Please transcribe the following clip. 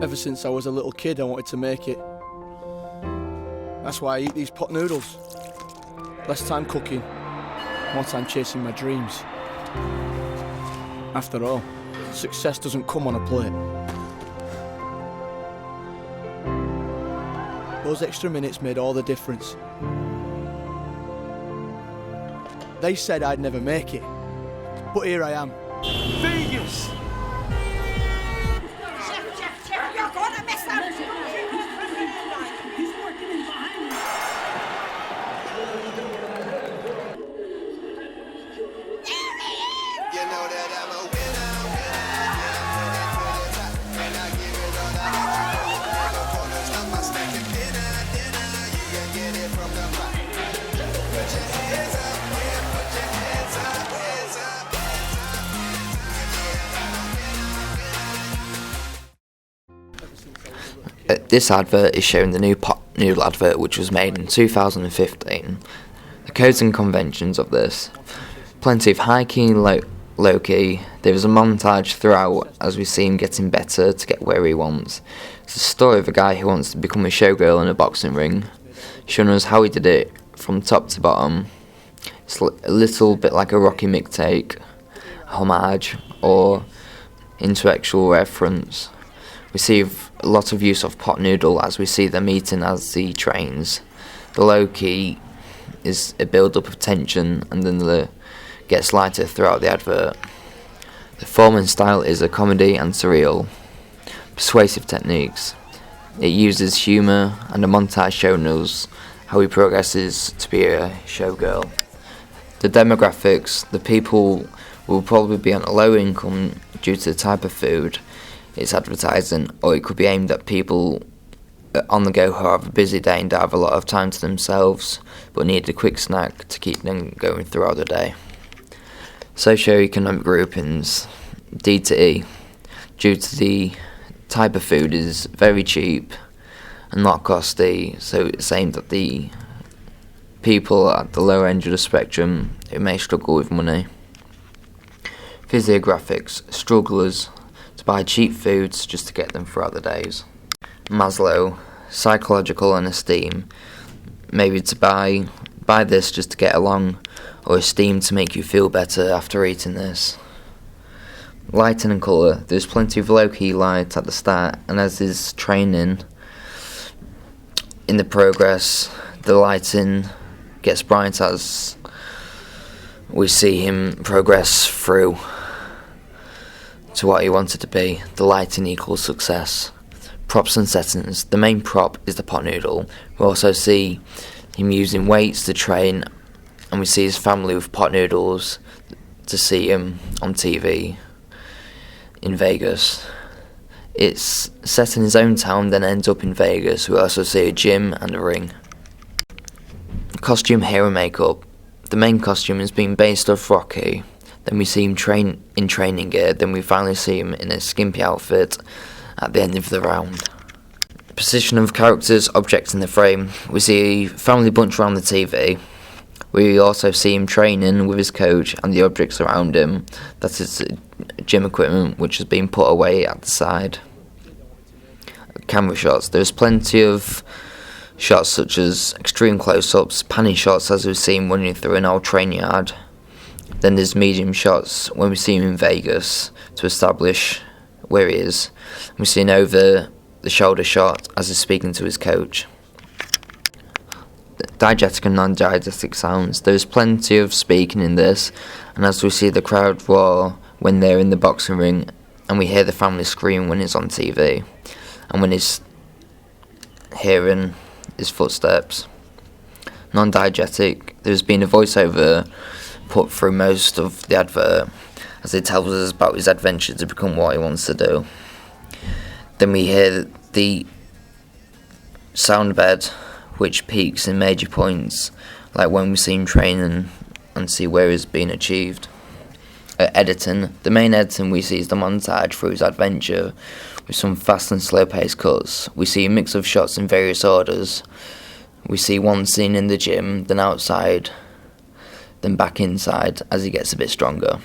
Ever since I was a little kid, I wanted to make it. That's why I eat these pot noodles. Less time cooking, more time chasing my dreams. After all, success doesn't come on a plate. Those extra minutes made all the difference. They said I'd never make it, but here I am. Vegas! Chef, you're gonna miss him! He's working in behind me. There he is! You know that I'm a winner, and I give it all I got. No corners, not my snacking dinner. You can get it from the back. Put your hands up, yeah, put your hands up, hands up. This advert is showing the new pot noodle advert, which was made in 2015. The codes and conventions of this: plenty of high key and low key. There is a montage throughout as we see him getting better to get where he wants. It's a story of a guy who wants to become a showgirl in a boxing ring, showing us how he did it from top to bottom. It's a little bit like a Rocky mixtape, homage, or intellectual reference. We see a lot of use of pot noodle as we see them eating as he trains. The low key is a build up of tension and then gets lighter throughout the advert. The form and style is a comedy and surreal. Persuasive techniques. It uses humour and a montage showing us how he progresses to be a showgirl. The demographics: the people will probably be on a low income due to the type of food it's advertising, or it could be aimed at people on the go who have a busy day and don't have a lot of time to themselves but need a quick snack to keep them going throughout the day. Socioeconomic groupings: D to E, due to the type of food is very cheap and not costly, so it's aimed at the people at the lower end of the spectrum who may struggle with money. Physiographics: strugglers to buy cheap foods just to get them throughout the days. Maslow: psychological and esteem, maybe to buy this just to get along, or esteem to make you feel better after eating this. Lighting and colour: there's plenty of low-key light at the start, and as his training in the progress, the lighting gets bright as we see him progress through to what he wanted to be. The lighting equals success. Props and settings: the main prop is the pot noodle. We also see him using weights to train, and we see his family with pot noodles to see him on TV in Vegas. It's set in his own town, then ends up in Vegas. We also see a gym and a ring. Costume, hair and makeup: the main costume is being based off Rocky. Then we see him in training gear. Then we finally see him in a skimpy outfit at the end of the round. Position of characters, objects in the frame: we see a family bunch around the TV. We also see him training with his coach and the objects around him. That is gym equipment which has been put away at the side. Camera shots: there's plenty of shots such as extreme close-ups, panning shots as we see him running through an old train yard. Then there's medium shots when we see him in Vegas to establish where he is. We see an over the shoulder shot as he's speaking to his coach. Diegetic and non-diegetic sounds: there's plenty of speaking in this, and as we see the crowd roar when they're in the boxing ring, and we hear the family scream when it's on TV, and when he's hearing his footsteps. Non-diegetic: there's been a voiceover put through most of the advert as he tells us about his adventure to become what he wants to do. Then we hear the sound bed which peaks in major points, like when we see him training and see where he's been achieved. Editing: the main editing we see is the montage through his adventure with some fast and slow paced cuts. We see a mix of shots in various orders. We see one scene in the gym, then outside, then back inside as he gets a bit stronger.